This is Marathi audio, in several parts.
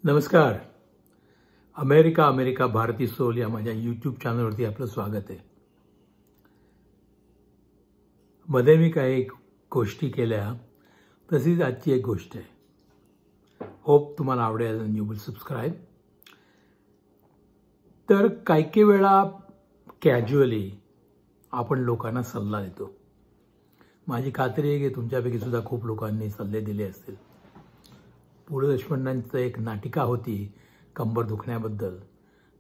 नमस्कार. अमेरिका भारती सोल या माझ्या यूट्यूब चॅनलवरती आपलं स्वागत आहे. मध्ये मी काही गोष्टी केल्या तशीच आजची एक गोष्ट आहे. होप तुम्हाला आवडेल आणि यू विल सबस्क्राईब. तर काही वेळा कॅज्युअली आपण लोकांना सल्ला देतो. माझी खात्री आहे की तुमच्यापैकी सुद्धा खूप लोकांनी सल्ले दिले असतील. पु ल देशपांडेंचं एक नाटिका होती कंबर दुखण्याबद्दल.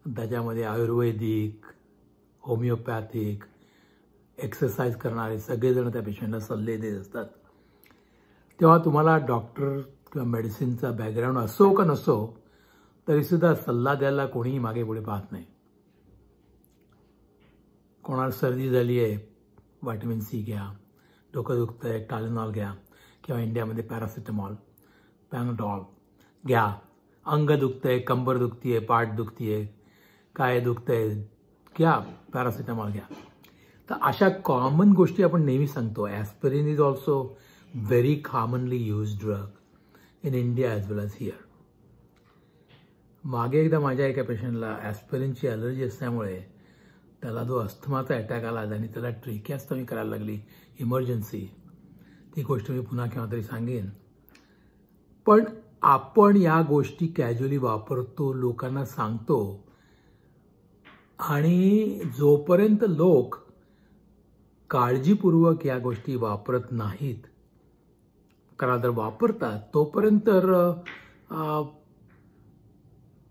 त्याच्यामध्ये आयुर्वेदिक, होमिओपॅथिक, एक्सरसाइज करणारे सगळेजण त्या पेशंटला सल्ले देत असतात. तेव्हा तुम्हाला डॉक्टर किंवा मेडिसिनचा बॅकग्राऊंड असो का नसो तरीसुद्धा सल्ला द्यायला कोणीही मागे पुढे पाहत नाही. कोणाला सर्दी झाली आहे, व्हिटॅमिन सी घ्या. डोकं दुखतं आहे, टायलेनॉल घ्या. किंवा इंडियामध्ये पॅरासिटामॉल, पॅनाडॉल घ्या. अंग दुखतंय, कंबर दुखतीये, पाठ दुखतीये, काय दुखतंय, घ्या पॅरासिटामॉल घ्या. तर अशा कॉमन गोष्टी आपण नेहमी सांगतो. Aspirin is also very commonly use drug in India as well as here. मागे एकदा माझ्या एका पेशंटला ॲस्पिरिनची ॲलर्जी असल्यामुळे त्याला जो अस्थमाचा अटॅक आला आणि त्याला ट्रेकियास्टमी करायला लागली इमर्जन्सी. ती गोष्ट मी पुन्हा केव्हा तरी सांगेन. पण आपण या गोष्टी कॅज्युअली वापरतो, लोकांना सांगतो आणि जोपर्यंत लोक काळजीपूर्वक या गोष्टी वापरत नाहीत, कारण जर वापरतात तोपर्यंत तर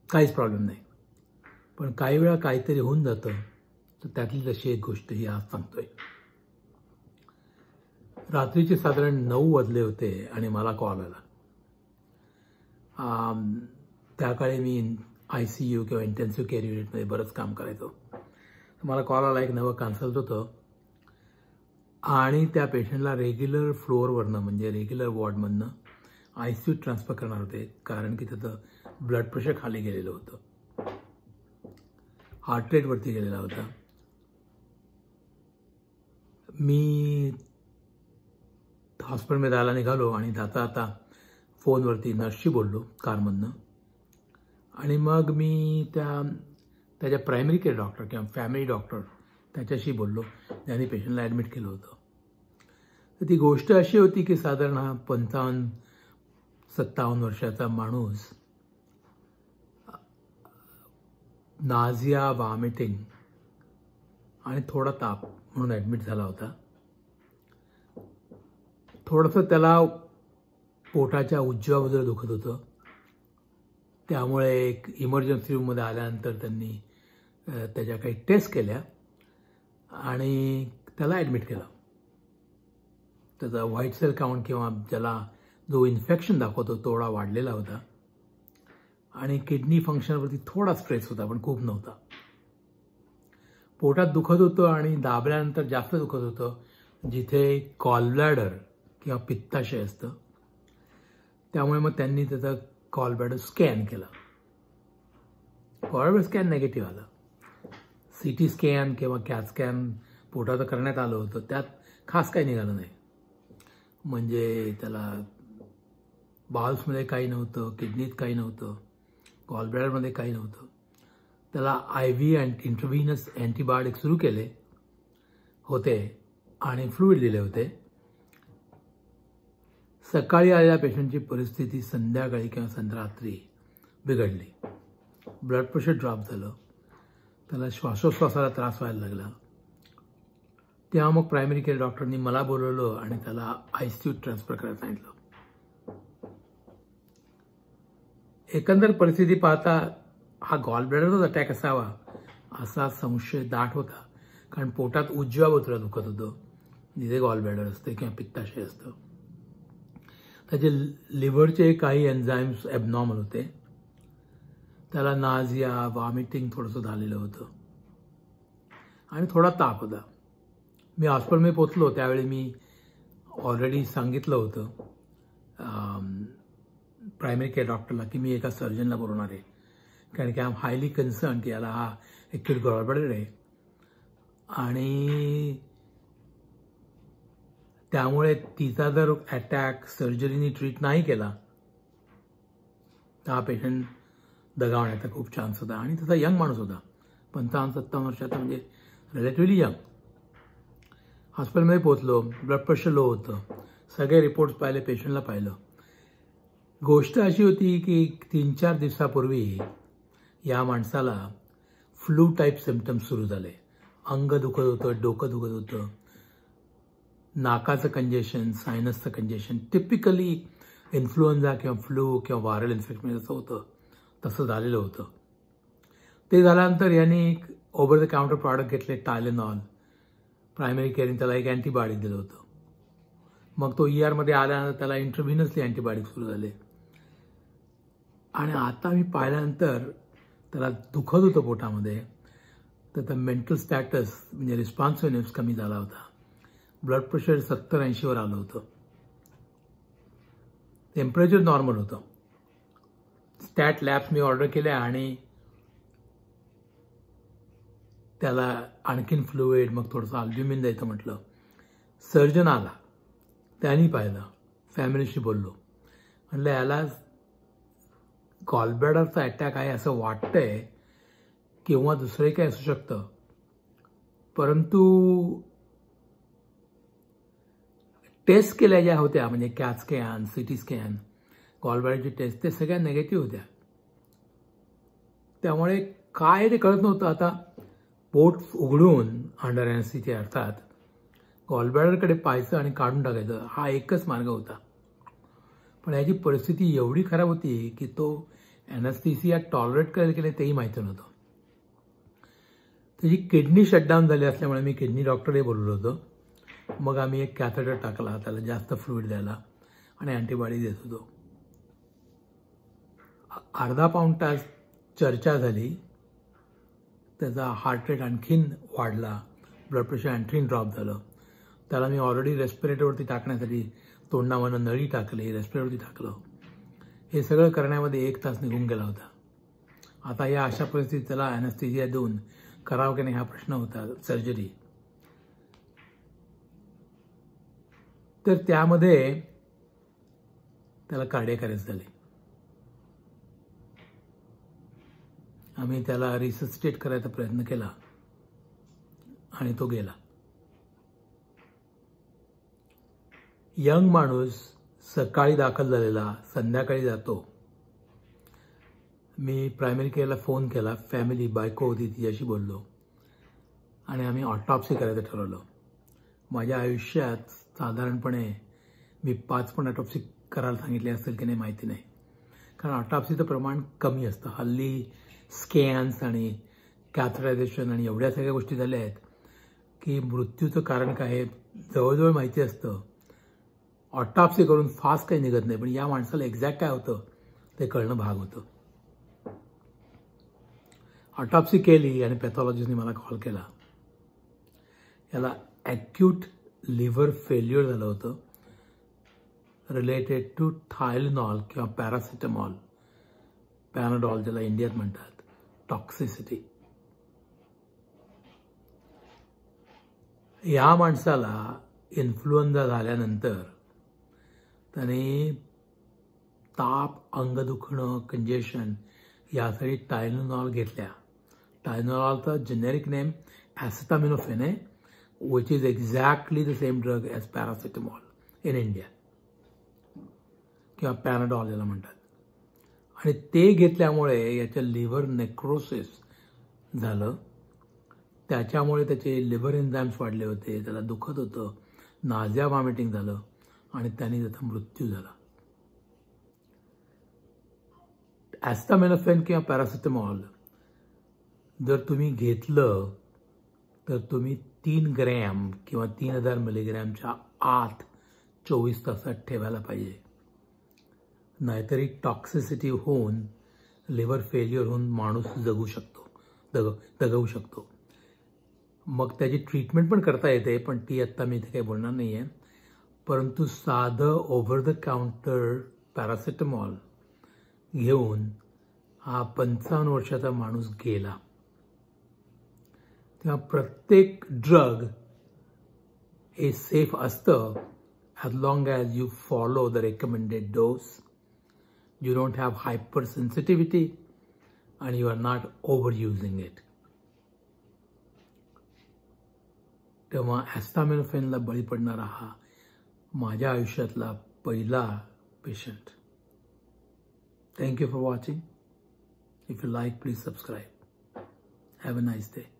काहीच प्रॉब्लेम नाही. पण काही वेळा काहीतरी होऊन जातं. तर त्यातली तशी एक गोष्ट ही आज सांगतोय. रात्रीचे साधारण 9 वाजले होते आणि मला कॉल आला. त्या काळी मी ICU किंवा इंटेन्सिव्ह केअर युनिटमध्ये बरंच काम करायचो. मला कॉल आला, एक नवं कन्सल्ट होतं आणि त्या पेशंटला रेग्युलर फ्लोअरवरनं म्हणजे रेग्युलर वॉर्डमधनं ICU ट्रान्सफर करणार होते, कारण की त्याचं ब्लड प्रेशर खाली गेलेलं होतं, हार्ट रेटवरती गेलेला होता. मी हॉस्पिटलमध्ये जायला निघालो आणि जाता फोनवरती नर्सशी बोललो कारमधनं. आणि मग मी त्याच्या प्रायमरी केअर डॉक्टर किंवा फॅमिली डॉक्टर त्याच्याशी बोललो, ज्यांनी पेशंटला ॲडमिट केलं होतं. तर ती गोष्ट अशी होती की साधारण हा 55-57 वर्षाचा माणूस नाझिया, वॉमिटिंग आणि थोडा ताप म्हणून ॲडमिट झाला होता. थोडंसं त्याला पोटाच्या उजव्या बाजूला दुखत होतं. त्यामुळे एक इमर्जन्सी रूममध्ये आल्यानंतर त्यांनी त्याच्या काही टेस्ट केल्या आणि त्याला ॲडमिट केलं. त्याचा व्हाईट सेल काउंट किंवा ज्याला जो इन्फेक्शन दाखवतो थोडा वाढलेला होता आणि किडनी फंक्शनवरती थोडा स्ट्रेस होता, पण खूप नव्हता. पोटात दुखत होतं आणि दाबल्यानंतर जास्त दुखत होतं जिथे गॉलब्लॅडर किंवा पित्ताशय असतं. त्यामुळे मग त्यांनी त्याचा गॉलब्लॅडर स्कॅन केला. गॉलब्लॅडर स्कॅन निगेटिव्ह आला. CT स्कॅन किंवा कॅट स्कॅन पोटाचं करण्यात आलं होतं, त्यात खास काही निघालं नाही. म्हणजे त्याला बाउल्समध्ये काही नव्हतं, किडनीत काही नव्हतं, गॉलब्लॅडरमध्ये काही नव्हतं. त्याला IV इंट्राव्हिनस अँटीबायोटिक सुरू केले होते आणि फ्लुइड दिले होते. सकाळी आलेल्या पेशंटची परिस्थिती संध्याकाळी किंवा रात्री बिघडली. ब्लड प्रेशर ड्रॉप झालं, त्याला श्वासोश्वासाला त्रास व्हायला लागला. तेव्हा मग प्रायमरी केअर डॉक्टरनी मला बोलवलं आणि त्याला ICU ट्रान्सफर करायला सांगितलं. एकंदर परिस्थिती पाहता हा गॉलब्लॅडरचाच अटॅक असावा असा संशय दाट होता, कारण पोटात उजव्या बाजूला दुखत होतं जिथे गॉलब्लॅडर असते किंवा पित्ताशय असतं. त्याचे लिव्हरचे काही एन्झाईम्स ॲबनॉर्मल होते. त्याला नाझिया, वॉमिटिंग थोडंसं झालेलं होतं आणि थोडा ताप होता. मी हॉस्पिटलमध्ये पोचलो त्यावेळी मी ऑलरेडी सांगितलं होतं प्रायमरी केअर डॉक्टरला की मी एका सर्जनला बोलवणार आहे, कारण की आय एम हायली कन्सर्न की याला हा ॲक्च्युअली गॉलब्लॅडर आहे आणि त्यामुळे तिचा जर अटॅक सर्जरीनी ट्रीट नाही केला तर हा पेशंट दगावण्याचा खूप चान्स होता. आणि तसा यंग माणूस होता, 55-57 वर्षाचा, म्हणजे रिलेटिव्हली यंग. हॉस्पिटलमध्ये पोहोचलो, ब्लड प्रेशर लो होतं, सगळे रिपोर्ट्स पाहिले, पेशंटला पाहिलं. गोष्ट अशी होती की 3-4 दिवसापूर्वी या माणसाला फ्लू टाईप सिम्पटम्स सुरू झाले. अंग दुखत होतं, डोकं दुखत होतं, नाकाचं कंजेशन, सायनसचं कंजेशन, टिपिकली इन्फ्लुएन्झा किंवा फ्लू किंवा व्हायरल इन्फेक्शन जसं होतं तसं झालेलं होतं. ते झाल्यानंतर यांनी ओव्हर द काउंटर प्रॉडक्ट घेतले, टायलेनॉल. प्रायमरी केअरने त्याला एक अँटीबायोटिक दिलं होतं. मग तो ERमध्ये आल्यानंतर त्याला इंट्राव्हिनसली अँटीबायोटिक सुरू झाले. आणि आता मी पाहिल्यानंतर त्याला दुखत होतं पोटामध्ये, तर त्याचा मेंटल स्टॅटस म्हणजे रिस्पॉन्सिव्हनेस कमी झाला होता. ब्लड प्रेशर 70-80वर आलं होतं. टेम्परेचर नॉर्मल होतं. स्टॅट लॅब्स मी ऑर्डर केल्या आणि त्याला आणखीन फ्लुइड, मग थोडंसं अल्ब्युमिन द्यायचं म्हटलं. सर्जन आला, त्यांनी पाहिलं, फॅमिलीशी बोललो, म्हटलं याला गॉलब्लॅडरचा अटॅक आहे असं वाटतंय किंवा दुसरे काही असू शकतं, परंतु टेस्ट केल्या ज्या होत्या म्हणजे कॅट स्कॅन, CT स्कॅन, गॉलब्लॅडरची टेस्ट, ते सगळ्या नेगेटिव्ह होत्या. त्यामुळे काय ते कळत नव्हतं. आता पोट उघडून अंडर ॲनेस्थेसिया अर्थात गॉलब्लॅडरकडे पाहायचं आणि काढून टाकायचं, हा एकच मार्ग होता. पण याची परिस्थिती एवढी खराब होती की तो ॲनेस्थेसिया टॉलरेट करेल की नाही तेही माहिती नव्हतं. त्याची किडनी शटडाऊन झाली असल्यामुळे मी किडनी डॉक्टरही बोलवलं होतं. मग आम्ही एक कॅथेटर टाकला, त्याला जास्त फ्लुइड द्यायला आणि अँटीबायोटिक देत होतो. अर्धा पाऊण तास चर्चा झाली. त्याचा हार्ट रेट आणखीन वाढला, ब्लड प्रेशर आणखीन ड्रॉप झालं. त्याला मी ऑलरेडी रेस्पिरेटरवरती टाकण्यासाठी तोंडामधून नळी टाकली, रेस्पिरेटरवरती टाकलं. हे सगळं करण्यामध्ये 1 तास निघून गेला होता. आता या अशा परिस्थितीत त्याला ॲनेस्थेसिया देऊन करावं की नाही हा प्रश्न होता, सर्जरी. तर त्यामध्ये त्याला कार्डियक अरेस्ट झाली. आम्ही त्याला रिससिटेट करायचा प्रयत्न केला आणि तो गेला. यंग माणूस सकाळी दाखल झालेला, संध्याकाळी जातो. मी प्रायमरी केअरला फोन केला, फॅमिली, बायको होती तिच्याशी बोललो आणि आम्ही ऑटॉप्सी करायचं ठरवलं. माझ्या आयुष्यात साधारणपणे मी 5 पण ऑटॉप्सी करायला सांगितले असेल की नाही माहिती नाही, कारण ऑटॉप्सीचं प्रमाण कमी असतं. हल्ली स्कॅन्स आणि कॅथेटरायझेशन आणि एवढ्या सगळ्या गोष्टी झाल्या आहेत की मृत्यूचं कारण काय आहे जवळजवळ माहिती असतं. ऑटॉप्सी करून फास्ट काही निघत नाही, पण या माणसाला एक्झॅक्ट काय होतं ते कळणं भाग होतं. ऑटॉप्सी केली आणि पॅथॉलॉजिस्टने मला कॉल केला. याला ॲक्यूट लिव्हर फेल्युअर झालं होतं रिलेटेड टू टायलेनॉल किंवा पॅरासिटामॉल, पॅनाडॉल ज्याला इंडियात म्हणतात, टॉक्सिसिटी. या माणसाला इन्फ्लुएन्झा झाल्यानंतर त्याने ताप, अंग दुखणं, कंजेशन यासाठी टायलेनॉल घेतल्या. टायलेनॉलचा जेनेरिक नेम ॲसिटामिनोफेन आहे, which is exactly the same drug as paracetamol in India किंवा पॅनाडॉल याला म्हणतात. आणि ते घेतल्यामुळे याच्या लिव्हर नेक्रोसिस झालं. त्याच्यामुळे त्याचे लिव्हर एन्झाईम्स वाढले होते, त्याला दुखत होतं, नाझिया व्हॉमिटिंग झालं आणि त्याने त्याचा मृत्यू झाला. ॲसिटामिनोफेन किंवा पॅरासिटामॉल जर तुम्ही घेतलं तर तुम्ही 3 ग्रॅम किंवा 3000 मिलीग्रॅमच्या आत 24 तासात ठेवायला पाहिजे. नाहीतरी टॉक्सिसिटी होऊन लिव्हर फेल्युअर होऊन माणूस जगू शकतो, दगावू शकतो. मग त्याची ट्रीटमेंट पण करता येते, पण ती आत्ता मी इथे काही बोलणार नाही आहे. परंतु साधं ओव्हर द काउंटर पॅरासिटामॉल घेऊन हा 55 वर्षाचा माणूस गेला. तेव्हा प्रत्येक ड्रग हे सेफ असतं as long as you follow the recommended dose, you don't have hypersensitivity, and you are not overusing it. तेव्हा ॲस्टामिनोफेनला बळी पडणारा हा माझ्या आयुष्यातला पहिला patient. Thank you for watching. If you like, please subscribe. Have a nice day.